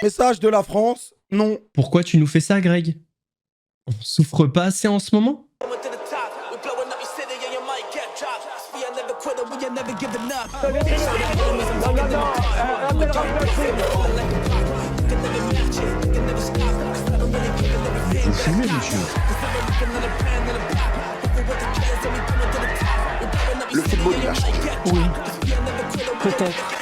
Message de la France, non. Pourquoi tu nous fais ça, Greg? On souffre pas assez en ce moment? Vous fumez, monsieur? Le football, il a changé. Oui. Peut-être.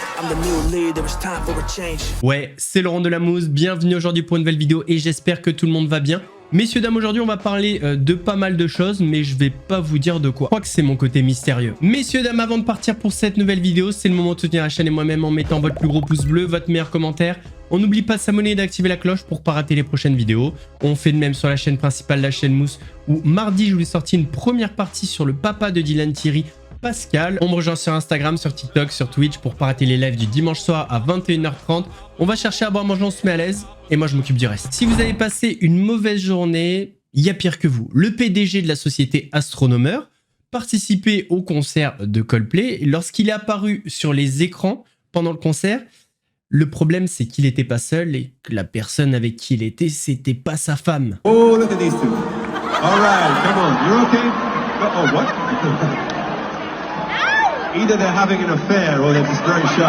Ouais, c'est Laurent Delamouze, bienvenue aujourd'hui pour une nouvelle vidéo et j'espère que tout le monde va bien. Messieurs, dames, aujourd'hui on va parler de pas mal de choses, mais je vais pas vous dire de quoi. Je crois que c'est mon côté mystérieux. Messieurs, dames, avant de partir pour cette nouvelle vidéo, c'est le moment de soutenir la chaîne et moi-même en mettant votre plus gros pouce bleu, votre meilleur commentaire. On n'oublie pas de s'abonner et d'activer la cloche pour pas rater les prochaines vidéos. On fait de même sur la chaîne principale, la chaîne Mousse, où mardi je vous ai sorti une première partie sur le papa de Dylan Thierry, Pascal. On me rejoint sur Instagram, sur TikTok, sur Twitch pour pas rater les lives du dimanche soir à 21h30. On va chercher à boire, manger, on se met à l'aise et moi je m'occupe du reste. Si vous avez passé une mauvaise journée, il y a pire que vous. Le PDG de la société Astronomer participait au concert de Coldplay. Lorsqu'il est apparu sur les écrans pendant le concert, le problème c'est qu'il n'était pas seul et que la personne avec qui il était, c'était pas sa femme. Oh, look at these two. All right, come on. You're okay? Oh, what? Either they're having an affair or they're just very shy.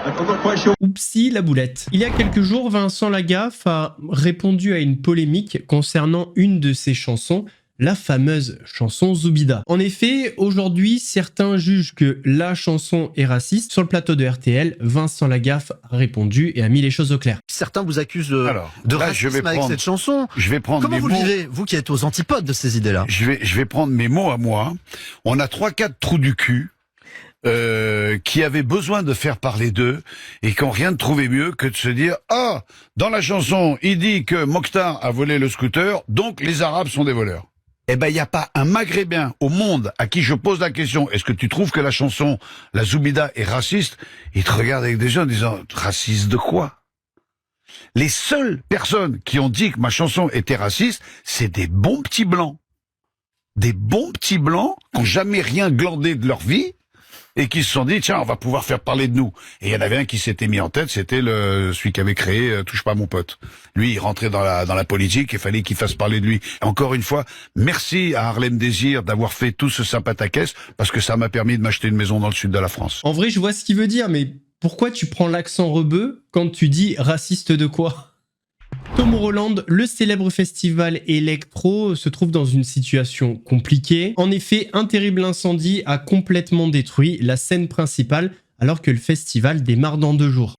I'm not quite sure. Oupsie la boulette. Il y a quelques jours, Vincent Lagaffe a répondu à une polémique concernant une de ses chansons, la fameuse chanson Zoubida. En effet, aujourd'hui, certains jugent que la chanson est raciste. Sur le plateau de RTL, Vincent Lagaffe a répondu et a mis les choses au clair. Certains vous accusent Alors, de là, racisme avec cette chanson. Je vais prendre Comment mes vous mots. le vivez, vous qui êtes aux antipodes de ces idées-là? Je vais prendre mes mots à moi. On a 3-4 trous du cul qui avaient besoin de faire parler d'eux et qui n'ont rien de trouvé mieux que de se dire « Ah, dans la chanson, il dit que Mokhtar a volé le scooter, donc les Arabes sont des voleurs. » Eh ben, il n'y a pas un Maghrébin au monde à qui je pose la question « Est-ce que tu trouves que la chanson, la Zoubida, est raciste ?» Il te regarde avec des yeux en disant « Raciste de quoi ?» Les seules personnes qui ont dit que ma chanson était raciste, c'est des bons petits blancs. Des bons petits blancs qui n'ont jamais rien glandé de leur vie et qui se sont dit, tiens, on va pouvoir faire parler de nous. Et il y en avait un qui s'était mis en tête, c'était celui qui avait créé Touche pas à mon pote. Lui, il rentrait dans la politique, il fallait qu'il fasse parler de lui. Encore une fois, merci à Harlem Désir d'avoir fait tout ce sympathiquesse, parce que ça m'a permis de m'acheter une maison dans le sud de la France. En vrai, je vois ce qu'il veut dire, mais pourquoi tu prends l'accent rebeu quand tu dis raciste de quoi? Tomorrowland, le célèbre festival électro, se trouve dans une situation compliquée. En effet, un terrible incendie a complètement détruit la scène principale alors que le festival démarre dans 2 jours.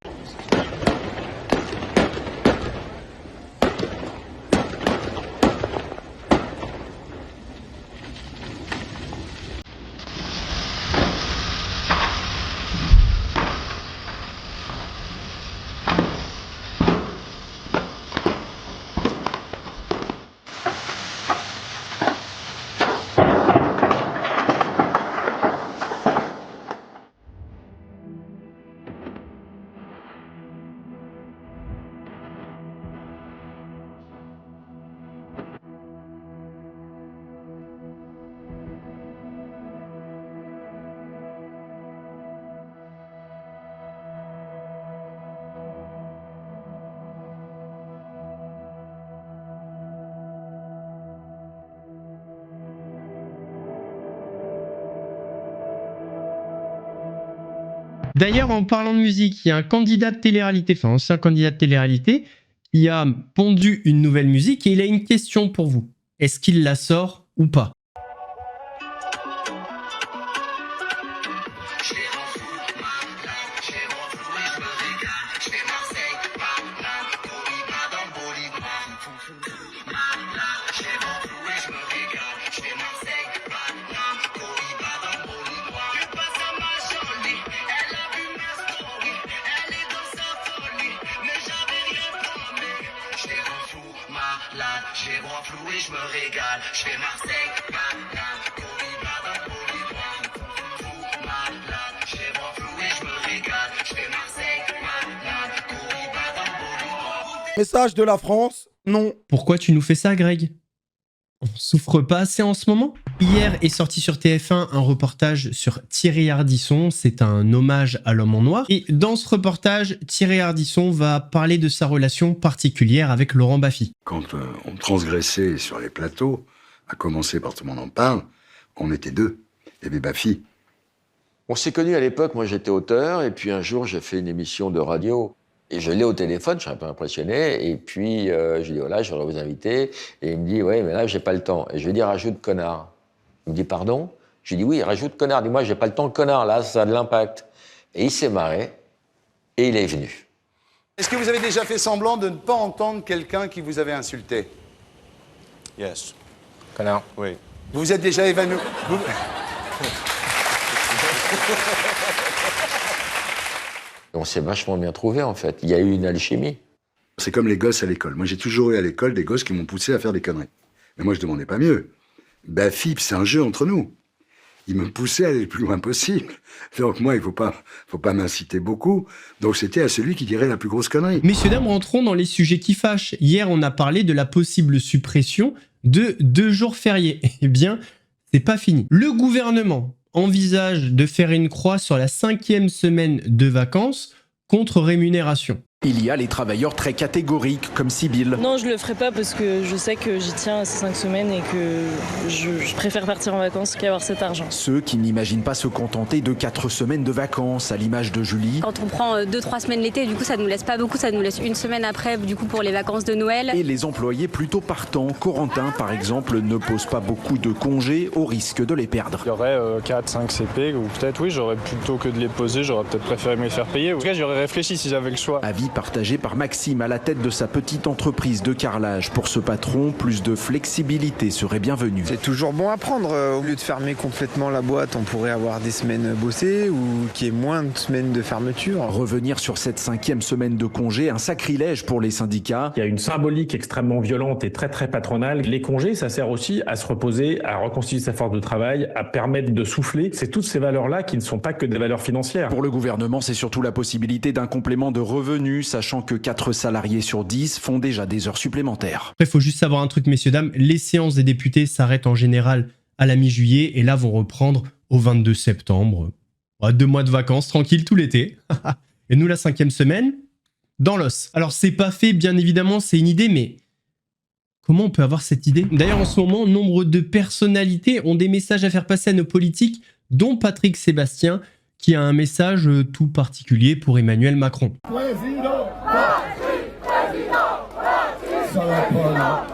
D'ailleurs, en parlant de musique, il y a un candidat de télé-réalité, enfin ancien candidat de télé-réalité, il a pondu une nouvelle musique et il a une question pour vous. Est-ce qu'il la sort ou pas? J'ai vent flou et je me régale. Je fais Marseille, malade, Corriba dans le Bolivar. Fou, malade, j'ai vent flou et je me régale. Je fais Marseille, malade, Corriba dans le Bolivar. Message de la France, non. Pourquoi tu nous fais ça, Greg? On souffre pas assez en ce moment? Hier est sorti sur TF1 un reportage sur Thierry Ardisson, c'est un hommage à l'homme en noir. Et dans ce reportage, Thierry Ardisson va parler de sa relation particulière avec Laurent Baffy. Quand on transgressait sur les plateaux, à commencer par Tout le monde en parle, on était deux. Il y avait Baffy. On s'est connus à l'époque, moi j'étais auteur, et puis un jour j'ai fait une émission de radio. Et je l'ai au téléphone, je suis un peu impressionné, et puis je lui dis voilà, je voudrais vous inviter. Et il me dit ouais, mais là j'ai pas le temps. Et je lui dis rajoute connard. Il me dit pardon? Je lui dis oui, rajoute connard. Il dit moi j'ai pas le temps, connard, là ça a de l'impact. Et il s'est marré, et il est venu. Est-ce que vous avez déjà fait semblant de ne pas entendre quelqu'un qui vous avait insulté? Yes. Connard. Oui. Vous vous êtes déjà évanoui? On s'est vachement bien trouvés, en fait. Il y a eu une alchimie. C'est comme les gosses à l'école. Moi, j'ai toujours eu à l'école des gosses qui m'ont poussé à faire des conneries. Mais moi, je demandais pas mieux. Baffy, c'est un jeu entre nous. Il me poussait à aller le plus loin possible. Donc moi, il faut pas m'inciter beaucoup. Donc c'était à celui qui dirait la plus grosse connerie. Messieurs, dames, rentrons dans les sujets qui fâchent. Hier, on a parlé de la possible suppression de 2 jours fériés. Eh bien, c'est pas fini. Le gouvernement envisage de faire une croix sur la 5e semaine de vacances contre rémunération. Il y a les travailleurs très catégoriques, comme Sybille. Non, je le ferai pas parce que je sais que j'y tiens à ces 5 semaines et que je préfère partir en vacances qu'avoir cet argent. Ceux qui n'imaginent pas se contenter de 4 semaines de vacances, à l'image de Julie. Quand on prend 2-3 semaines l'été, du coup, ça nous laisse pas beaucoup, ça nous laisse 1 semaine après, du coup, pour les vacances de Noël. Et les employés plutôt partants. Corentin, par exemple, ne pose pas beaucoup de congés au risque de les perdre. Il y aurait 4-5 CP, ou peut-être, oui, j'aurais plutôt que de les poser, j'aurais peut-être préféré me les faire payer. En tout cas, j'aurais réfléchi si j'avais le choix. Avis partagé par Maxime à la tête de sa petite entreprise de carrelage. Pour ce patron, plus de flexibilité serait bienvenue. C'est toujours bon à prendre. Au lieu de fermer complètement la boîte, on pourrait avoir des semaines bossées ou qu'il y ait moins de semaines de fermeture. Revenir sur cette 5e semaine de congé, un sacrilège pour les syndicats. Il y a une symbolique extrêmement violente et très patronale. Les congés, ça sert aussi à se reposer, à reconstituer sa force de travail, à permettre de souffler. C'est toutes ces valeurs-là qui ne sont pas que des valeurs financières. Pour le gouvernement, c'est surtout la possibilité d'un complément de revenus, sachant que 4 salariés sur 10 font déjà des heures supplémentaires. Après, il faut juste savoir un truc, messieurs, dames, les séances des députés s'arrêtent en général à la mi-juillet et là vont reprendre au 22 septembre. 2 mois de vacances, tranquille, tout l'été. Et nous, la 5e semaine, dans l'os. Alors, c'est pas fait, bien évidemment, c'est une idée, mais comment on peut avoir cette idée? D'ailleurs, en ce moment, nombre de personnalités ont des messages à faire passer à nos politiques, dont Patrick Sébastien, qui a un message tout particulier pour Emmanuel Macron. Président, ça va pas là.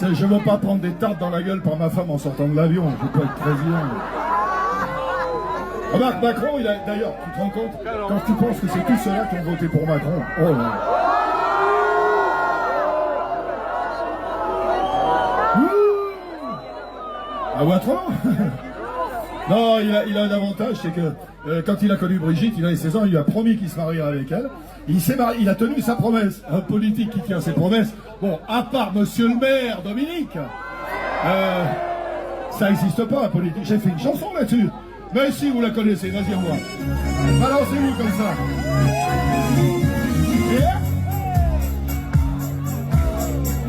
Et je veux pas prendre des tartes dans la gueule par ma femme en sortant de l'avion, je veux pas être président. Remarque, Macron, il a d'ailleurs, tu te rends compte, quand tu penses que c'est tous ceux-là qui ont voté pour Macron, oh là. Ah ouais, autrement. Non, il a un avantage, c'est que quand il a connu Brigitte, il avait 16 ans, il lui a promis qu'il se marierait avec elle. Il s'est marié, il a tenu sa promesse. Un politique qui tient ses promesses, bon, à part monsieur le maire, Dominique, ça n'existe pas, un politique. J'ai fait une chanson là-dessus. Mais si vous la connaissez, vas-y, revoir. Balancez-vous comme ça. Yeah.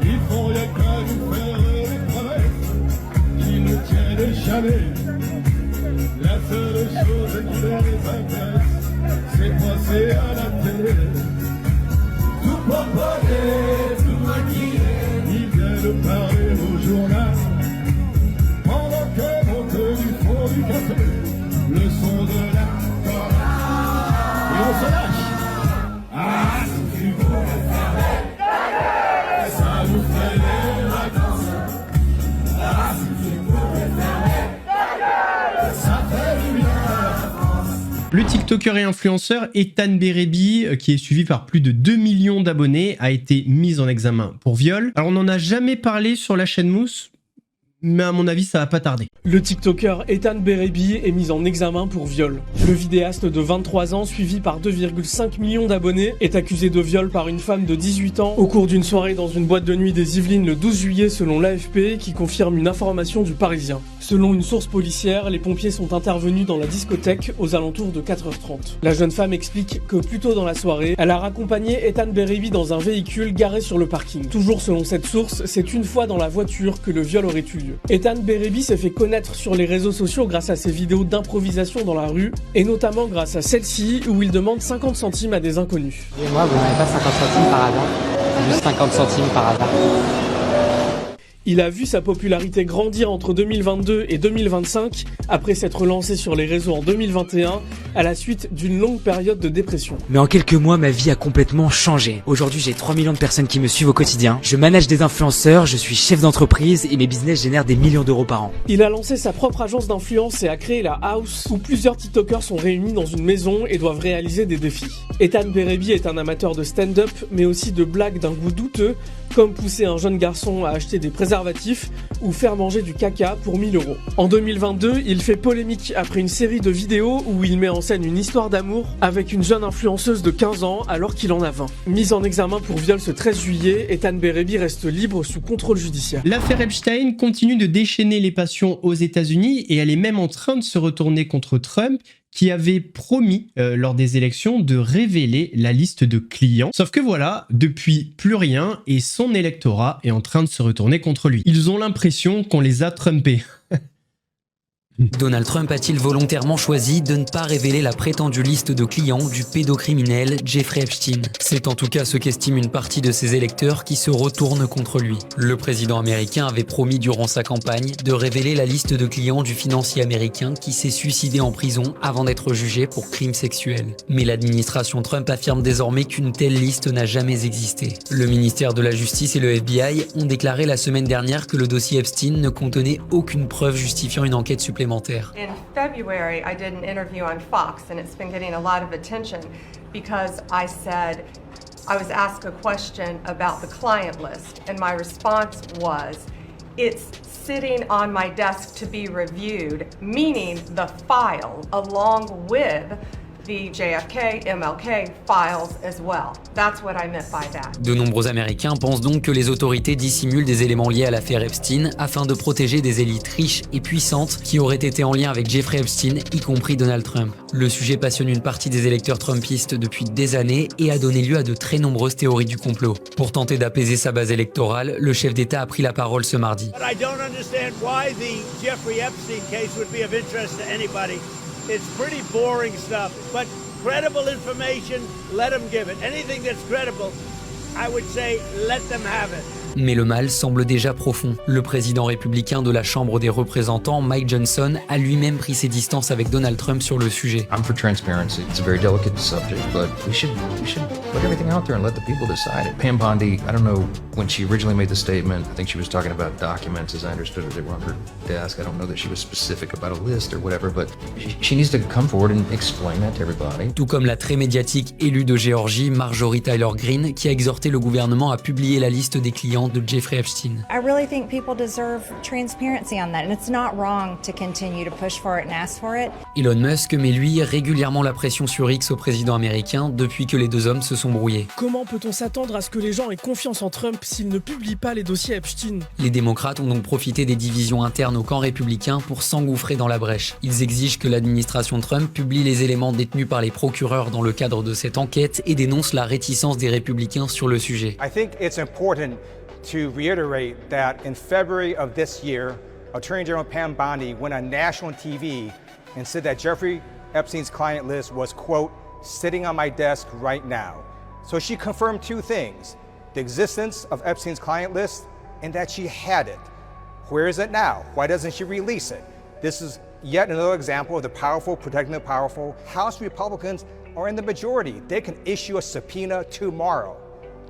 Il faut rien qu'à nous faire des promesses qui ne tiennent jamais. La seule chose qui les intéresse, c'est passer à la télé. Tout proposer, tout maquiller. Ils viennent parler au journal. Pendant que monte du fond du café, le son de la chorale. Et on se lâche. Ah, si tu pouvais fermer, ça nous fait les vacances. Ah, si tu pouvais fermer, ça fait du bien. Le TikToker et influenceur Ethan Berebi, qui est suivi par plus de 2 millions d'abonnés, a été mis en examen pour viol. Alors on n'en a jamais parlé sur la chaîne Mousse, mais à mon avis ça va pas tarder. Le TikToker Ethan Berebi est mis en examen pour viol. Le vidéaste de 23 ans, suivi par 2,5 millions d'abonnés, est accusé de viol par une femme de 18 ans au cours d'une soirée dans une boîte de nuit des Yvelines le 12 juillet selon l'AFP, qui confirme une information du Parisien. Selon une source policière, les pompiers sont intervenus dans la discothèque aux alentours de 4h30. La jeune femme explique que plus tôt dans la soirée, elle a raccompagné Ethan Berebi dans un véhicule garé sur le parking. Toujours selon cette source, c'est une fois dans la voiture que le viol aurait eu lieu. Ethan Berebi s'est fait connaître sur les réseaux sociaux grâce à ses vidéos d'improvisation dans la rue, et notamment grâce à celle-ci où il demande 50 centimes à des inconnus. Et moi, vous n'avez pas 50 centimes par hasard? Juste 50 centimes par hasard. Il a vu sa popularité grandir entre 2022 et 2025, après s'être lancé sur les réseaux en 2021, à la suite d'une longue période de dépression. Mais en quelques mois, ma vie a complètement changé. Aujourd'hui, j'ai 3 millions de personnes qui me suivent au quotidien. Je manage des influenceurs, je suis chef d'entreprise et mes business génèrent des millions d'euros par an. Il a lancé sa propre agence d'influence et a créé la House, où plusieurs TikTokers sont réunis dans une maison et doivent réaliser des défis. Ethan Berebi est un amateur de stand-up, mais aussi de blagues d'un goût douteux, comme pousser un jeune garçon à acheter des préservatifs ou faire manger du caca pour 1000 €. En 2022, il fait polémique après une série de vidéos où il met en scène une histoire d'amour avec une jeune influenceuse de 15 ans alors qu'il en a 20. Mis en examen pour viol ce 13 juillet, Ethan Berebi reste libre sous contrôle judiciaire. L'affaire Epstein continue de déchaîner les passions aux États-Unis et elle est même en train de se retourner contre Trump, qui avait promis lors des élections de révéler la liste de clients. Sauf que voilà, depuis plus rien et son électorat est en train de se retourner contre lui. Ils ont l'impression qu'on les a trumpés. Donald Trump a-t-il volontairement choisi de ne pas révéler la prétendue liste de clients du pédocriminel Jeffrey Epstein? C'est en tout cas ce qu'estime une partie de ses électeurs qui se retournent contre lui. Le président américain avait promis durant sa campagne de révéler la liste de clients du financier américain qui s'est suicidé en prison avant d'être jugé pour crimes sexuels. Mais l'administration Trump affirme désormais qu'une telle liste n'a jamais existé. Le ministère de la Justice et le FBI ont déclaré la semaine dernière que le dossier Epstein ne contenait aucune preuve justifiant une enquête supplémentaire. In February, I did an interview on Fox, and it's been getting a lot of attention because I said, I was asked a question about the client list, and my response was, it's sitting on my desk to be reviewed, meaning the file along with the JFK, MLK files as well. That's what I meant by that. De nombreux Américains pensent donc que les autorités dissimulent des éléments liés à l'affaire Epstein afin de protéger des élites riches et puissantes qui auraient été en lien avec Jeffrey Epstein, y compris Donald Trump. Le sujet passionne une partie des électeurs trumpistes depuis des années et a donné lieu à de très nombreuses théories du complot. Pour tenter d'apaiser sa base électorale, le chef d'État a pris la parole ce mardi. But I don't understand why the Jeffrey Epstein case would be of interest to anybody. It's pretty boring stuff, but credible information, let them give it. Anything that's credible, I would say let them have it. Mais le mal semble déjà profond. Le président républicain de la Chambre des représentants, Mike Johnson, a lui-même pris ses distances avec Donald Trump sur le sujet. I'm for transparency. It's a very delicate subject, but we should put everything out there and let the people decide. Pam Bondi, I don't know when she originally made the statement, I think she was talking about documents as I understood it, they were on her desk. I don't know that she was specific about a list or whatever, but she needs to come forward and explain that to everybody. Tout comme la très médiatique élue de Géorgie, Marjorie Taylor Greene, qui a exhorté le gouvernement à publier la liste des clients de Jeffrey Epstein. I really think people deserve transparency on that, and it's not wrong to continue to push for it and ask for it. Elon Musk met lui régulièrement la pression sur X au président américain depuis que les deux hommes se sont brouillés. Comment peut-on s'attendre à ce que les gens aient confiance en Trump s'il ne publie pas les dossiers Epstein? Les démocrates ont donc profité des divisions internes au camp républicain pour s'engouffrer dans la brèche. Ils exigent que l'administration Trump publie les éléments détenus par les procureurs dans le cadre de cette enquête et dénoncent la réticence des républicains sur le sujet. I think it's important to reiterate that in February of this year, Attorney General Pam Bondi went on national TV and said that Jeffrey Epstein's client list was, quote, sitting on my desk right now. So she confirmed two things, the existence of Epstein's client list and that she had it. Where is it now? Why doesn't she release it? This is yet another example of the powerful protecting the powerful. House Republicans are in the majority. They can issue a subpoena tomorrow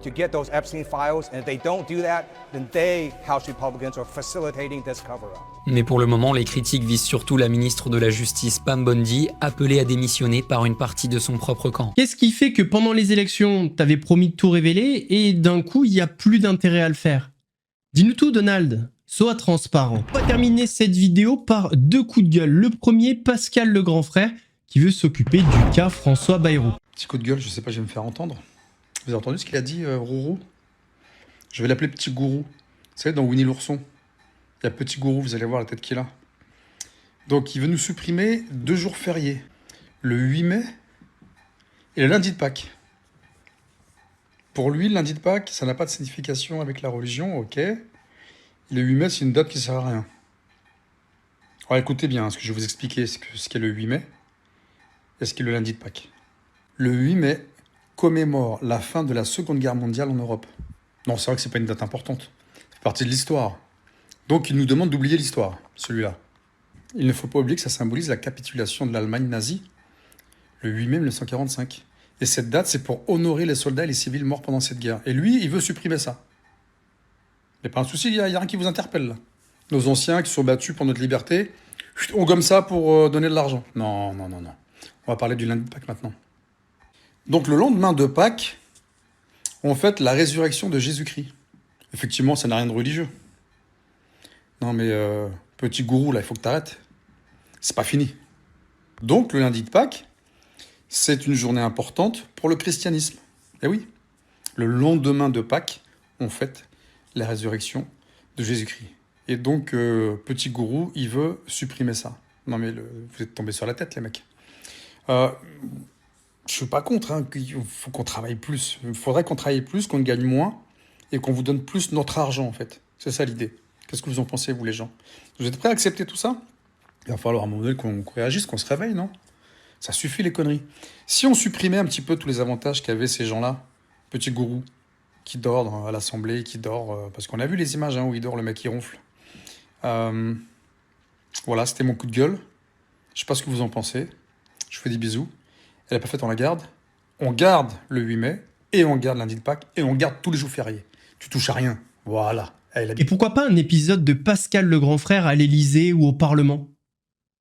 to get those Epstein files, and if they don't do that, then they, House Republicans, are facilitating this cover-up. Mais pour le moment, les critiques visent surtout la ministre de la Justice, Pam Bondi, appelée à démissionner par une partie de son propre camp. Qu'est-ce qui fait que pendant les élections, t'avais promis de tout révéler et d'un coup, il n'y a plus d'intérêt à le faire? Dis-nous tout, Donald. sois transparent. On va terminer cette vidéo par 2 coups de gueule. Le premier, Pascal le grand frère, qui veut s'occuper du cas François Bayrou. Petit coup de gueule, je sais pas, je vais me faire entendre. Vous avez entendu ce qu'il a dit, Rourou? Je vais l'appeler Petit Gourou. Vous savez, dans Winnie l'ourson, il y a Petit Gourou, vous allez voir la tête qu'il a. Donc, il veut nous supprimer 2 jours fériés. Le 8 mai et le lundi de Pâques. Pour lui, le lundi de Pâques, ça n'a pas de signification avec la religion, ok. Le 8 mai, c'est une date qui sert à rien. Alors écoutez bien, ce que je vais vous expliquer, ce qu'est le 8 mai et ce qu'est le lundi de Pâques. Le 8 mai commémore la fin de la Seconde Guerre mondiale en Europe. Non, c'est vrai que c'est pas une date importante. C'est partie de l'histoire. Donc il nous demande d'oublier l'histoire, celui-là. Il ne faut pas oublier que ça symbolise la capitulation de l'Allemagne nazie, le 8 mai 1945. Et cette date, c'est pour honorer les soldats et les civils morts pendant cette guerre. Et lui, il veut supprimer ça. Mais pas un souci, il y a rien qui vous interpelle là. Nos anciens qui se sont battus pour notre liberté, on gomme ça pour donner de l'argent. Non, non, non, non. On va parler du lundi de Pâques maintenant. Donc le lendemain de Pâques, on fête la résurrection de Jésus-Christ. Effectivement, ça n'a rien de religieux. Non mais, petit gourou, là, il faut que t'arrêtes. C'est pas fini. Donc le lundi de Pâques, c'est une journée importante pour le christianisme. Eh oui, le lendemain de Pâques, on fête la résurrection de Jésus-Christ. Et donc, petit gourou, il veut supprimer ça. Non mais, vous êtes tombés sur la tête, les mecs. Je suis pas contre, hein, il faut qu'on travaille plus. Il faudrait qu'on travaille plus, qu'on gagne moins, et qu'on vous donne plus notre argent, en fait. C'est ça l'idée. Qu'est-ce que vous en pensez, vous, les gens? Vous êtes prêts à accepter tout ça? Il va falloir à un moment donné qu'on réagisse, qu'on se réveille, non? Ça suffit, les conneries. Si on supprimait un petit peu tous les avantages qu'avaient ces gens-là, petit gourou, qui dort à l'Assemblée, qui dort... parce qu'on a vu les images, hein, où il dort, le mec qui ronfle. Voilà, c'était mon coup de gueule. Je sais pas ce que vous en pensez. Je vous fais des bisous. Elle n'est pas faite, on la garde. On garde le 8 mai, et on garde lundi de Pâques, et on garde tous les jours fériés. Tu touches à rien. Voilà. Et pourquoi pas un épisode de Pascal le grand frère à l'Elysée ou au Parlement?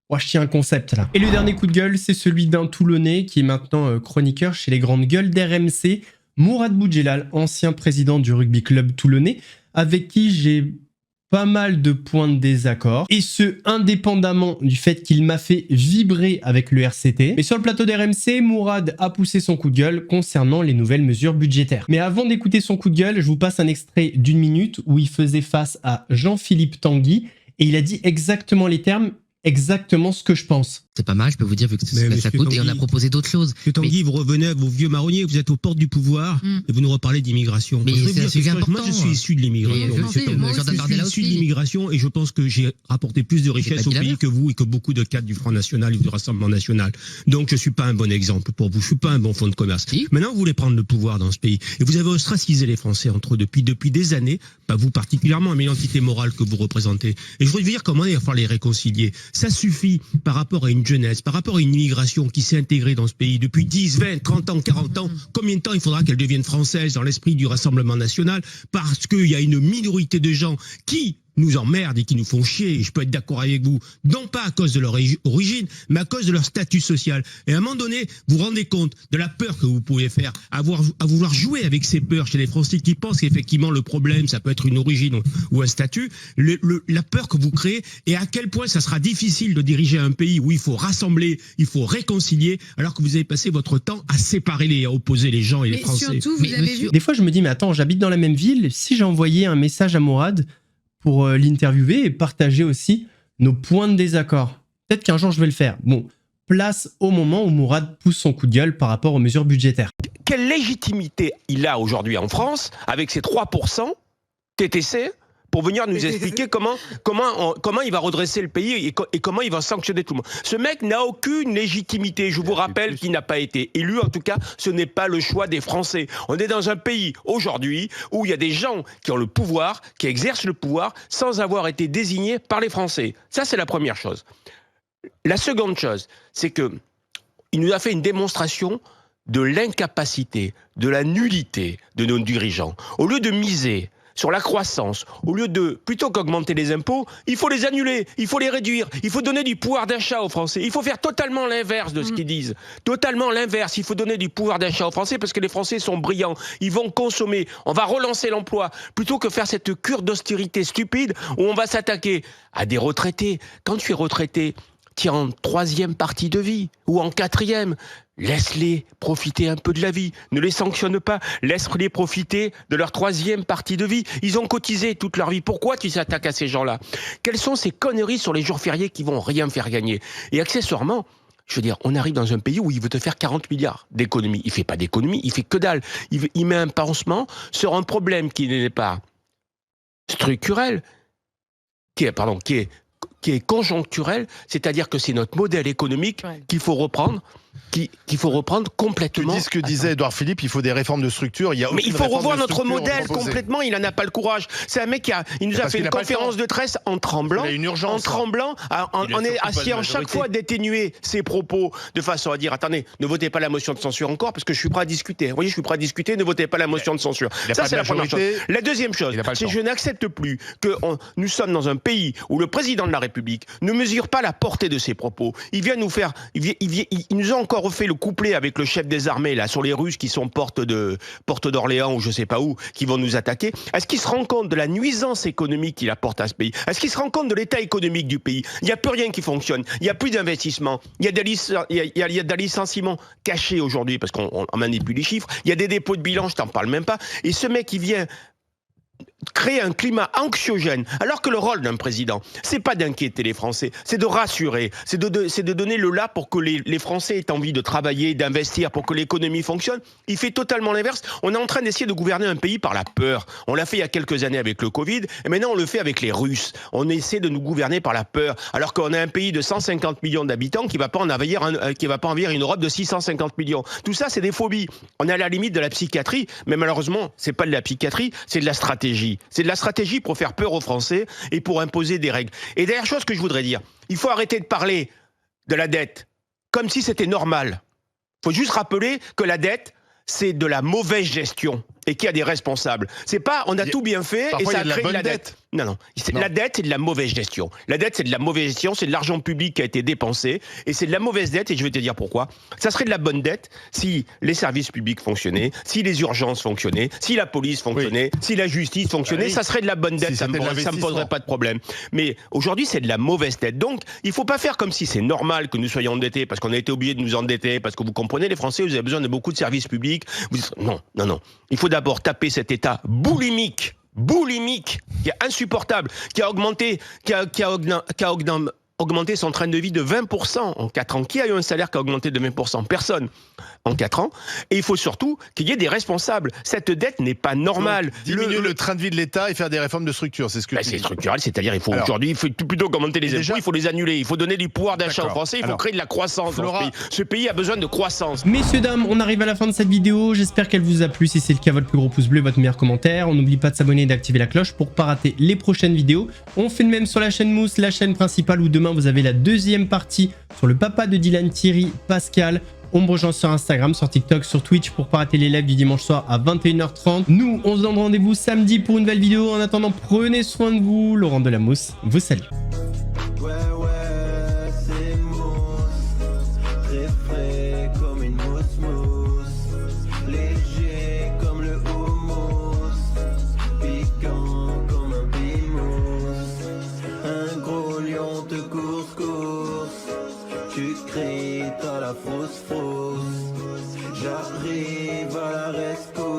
Ouais, je tiens un concept là. Et le dernier coup de gueule, c'est celui d'un Toulonnais qui est maintenant chroniqueur chez les grandes gueules d'RMC, Mourad Boudjelal, ancien président du rugby club toulonnais, avec qui j'ai pas mal de points de désaccord, et ce, indépendamment du fait qu'il m'a fait vibrer avec le RCT. Mais sur le plateau d'RMC, Mourad a poussé son coup de gueule concernant les nouvelles mesures budgétaires. Mais avant d'écouter son coup de gueule, je vous passe un extrait d'1 minute où il faisait face à Jean-Philippe Tanguy, et il a dit exactement les termes, exactement ce que je pense. C'est pas mal, je peux vous dire, vu que ça coûte, Tanguy, et on a proposé d'autres choses. Monsieur Tanguy, vous revenez à vos vieux marronniers, vous êtes aux portes du pouvoir, et vous nous reparlez d'immigration. Mais c'est un sujet important. Moi, je suis issu de l'immigration. Je suis issu de l'immigration, et je pense que j'ai rapporté plus de richesses au pays que vous et que beaucoup de cadres du Front National et du Rassemblement National. Donc, je suis pas un bon exemple pour vous. Je suis pas un bon fonds de commerce. Maintenant, vous voulez prendre le pouvoir dans ce pays. Et vous avez ostracisé les Français entre eux depuis des années, pas vous particulièrement, mais l'entité morale que vous représentez. Et je voudrais vous dire comment il va falloir les réconcilier. Ça suffit par rapport à une jeunesse, par rapport à une immigration qui s'est intégrée dans ce pays depuis 10, 20, 30 ans, 40 ans. Combien de temps il faudra qu'elle devienne française dans l'esprit du Rassemblement National? Parce qu'il y a une minorité de gens qui nous emmerdent et qui nous font chier, et je peux être d'accord avec vous, non pas à cause de leur origine, mais à cause de leur statut social. Et à un moment donné, vous vous rendez compte de la peur que vous pouvez faire, à vouloir jouer avec ces peurs chez les Français qui pensent qu'effectivement le problème, ça peut être une origine ou un statut, la peur que vous créez, et à quel point ça sera difficile de diriger un pays où il faut rassembler, il faut réconcilier, alors que vous avez passé votre temps à séparer et à opposer les gens et les Français. Surtout, vous avez vu... Des fois, je me dis, mais attends, j'habite dans la même ville, si j'ai envoyé un message à Mourad pour l'interviewer et partager aussi nos points de désaccord. Peut-être qu'un jour je vais le faire. Bon, place au moment où Mourad pousse son coup de gueule par rapport aux mesures budgétaires. Quelle légitimité il a aujourd'hui en France avec ses 3% TTC pour venir nous expliquer comment il va redresser le pays et comment il va sanctionner tout le monde. Ce mec n'a aucune légitimité. Je vous rappelle qu'il n'a pas été élu. En tout cas, ce n'est pas le choix des Français. On est dans un pays aujourd'hui où il y a des gens qui ont le pouvoir, qui exercent le pouvoir sans avoir été désignés par les Français. Ça, c'est la première chose. La seconde chose, c'est que il nous a fait une démonstration de l'incapacité, de la nullité de nos dirigeants. Au lieu de miser sur la croissance, au lieu de, plutôt qu'augmenter les impôts, il faut les annuler, il faut les réduire, il faut donner du pouvoir d'achat aux Français. Il faut faire totalement l'inverse de ce qu'ils disent. Totalement l'inverse. Il faut donner du pouvoir d'achat aux Français parce que les Français sont brillants. Ils vont consommer. On va relancer l'emploi. Plutôt que faire cette cure d'austérité stupide où on va s'attaquer à des retraités. Quand tu es retraité, tu es en 3e partie de vie ou en 4e. Laisse-les profiter un peu de la vie. Ne les sanctionne pas. Laisse-les profiter de leur 3e partie de vie. Ils ont cotisé toute leur vie. Pourquoi tu t'attaques à ces gens-là? Quelles sont ces conneries sur les jours fériés qui vont rien faire gagner? Et accessoirement, je veux dire, on arrive dans un pays où il veut te faire 40 milliards d'économies. Il fait pas d'économie, il fait que dalle. Il met un pansement sur un problème qui n'est pas structurel, qui est conjoncturel, c'est-à-dire que c'est notre modèle économique qu'il faut reprendre. Qu'il faut reprendre complètement. Tu dis ce que disait Édouard Philippe, il faut des réformes de structure. Mais il faut revoir notre modèle complètement. Il n'en a pas le courage. C'est un mec il nous a fait une conférence de presse en tremblant. Il a une urgence. En tremblant, en essayant chaque fois d'atténuer ses propos de façon à dire attendez, ne votez pas la motion de censure encore parce que je suis prêt à discuter. Vous voyez, je suis prêt à discuter. Ne votez pas la motion de censure. Ça, c'est la première chose. La deuxième chose, c'est que je n'accepte plus que nous sommes dans un pays où le président de la République ne mesure pas la portée de ses propos. Il vient nous faire, il nous a encore refait le couplet avec le chef des armées là sur les Russes qui sont porte d'Orléans ou je sais pas où, qui vont nous attaquer. Est-ce qu'il se rend compte de la nuisance économique qu'il apporte à ce pays? Est-ce qu'il se rend compte de l'état économique du pays? Il n'y a plus rien qui fonctionne. Il n'y a plus d'investissement. Il y a des licenciements cachés aujourd'hui parce qu'on manipule les chiffres. Il y a des dépôts de bilan, je t'en parle même pas. Et ce mec qui vient créer un climat anxiogène, alors que le rôle d'un président, c'est pas d'inquiéter les Français, c'est de rassurer, c'est de donner le là pour que les Français aient envie de travailler, d'investir, pour que l'économie fonctionne. Il fait totalement l'inverse. On est en train d'essayer de gouverner un pays par la peur. On l'a fait il y a quelques années avec le Covid, et maintenant on le fait avec les Russes. On essaie de nous gouverner par la peur, alors qu'on a un pays de 150 millions d'habitants qui va pas envahir une Europe de 650 millions. Tout ça, c'est des phobies. On est à la limite de la psychiatrie, mais malheureusement, c'est pas de la psychiatrie, c'est de la stratégie. C'est de la stratégie pour faire peur aux Français et pour imposer des règles. Et dernière chose que je voudrais dire, il faut arrêter de parler de la dette comme si c'était normal. Il faut juste rappeler que la dette, c'est de la mauvaise gestion et qu'il y a des responsables. C'est pas on a tout bien fait et ça a créé de la dette. Non. La dette, c'est de la mauvaise gestion. La dette, c'est de la mauvaise gestion, c'est de l'argent public qui a été dépensé et c'est de la mauvaise dette et je vais te dire pourquoi. Ça serait de la bonne dette si les services publics fonctionnaient, si les urgences fonctionnaient, si la police fonctionnait, si la justice fonctionnait, ça serait de la bonne dette, ça me poserait pas de problème. Mais aujourd'hui, c'est de la mauvaise dette. Donc, il faut pas faire comme si c'est normal que nous soyons endettés parce qu'on a été obligés de nous endetter, parce que vous comprenez, les Français, vous avez besoin de beaucoup de services publics. Non. Il faut d'abord taper cet état boulimique, qui est insupportable, qui a augmenté son train de vie de 20% en 4 ans. Qui a eu un salaire qui a augmenté de 20%? Personne. En 4 ans. Et il faut surtout qu'il y ait des responsables. Cette dette n'est pas normale. Donc, diminuer le train de vie de l'État et faire des réformes de structure, c'est ce que c'est structurel, c'est-à-dire aujourd'hui, il faut plutôt qu'augmenter les impôts, il faut les annuler. Il faut donner du pouvoir d'achat aux Français, il faut créer de la croissance dans ce pays. Ce pays a besoin de croissance. Messieurs, dames, on arrive à la fin de cette vidéo. J'espère qu'elle vous a plu. Si c'est le cas, votre plus gros pouce bleu, votre meilleur commentaire. On n'oublie pas de s'abonner et d'activer la cloche pour pas rater les prochaines vidéos. On fait le même sur la chaîne Mousse, la chaîne principale où demain vous avez la deuxième partie sur le papa de Dylan, Thierry Pascal. Ombre Jean sur Instagram, sur TikTok, sur Twitch pour pas rater les lives du dimanche soir à 21h30. Nous, on se donne rendez-vous samedi pour une nouvelle vidéo. En attendant, prenez soin de vous. Laurent Delamousse vous salue. Tu cries, t'as la fausse. J'arrive à la rescousse.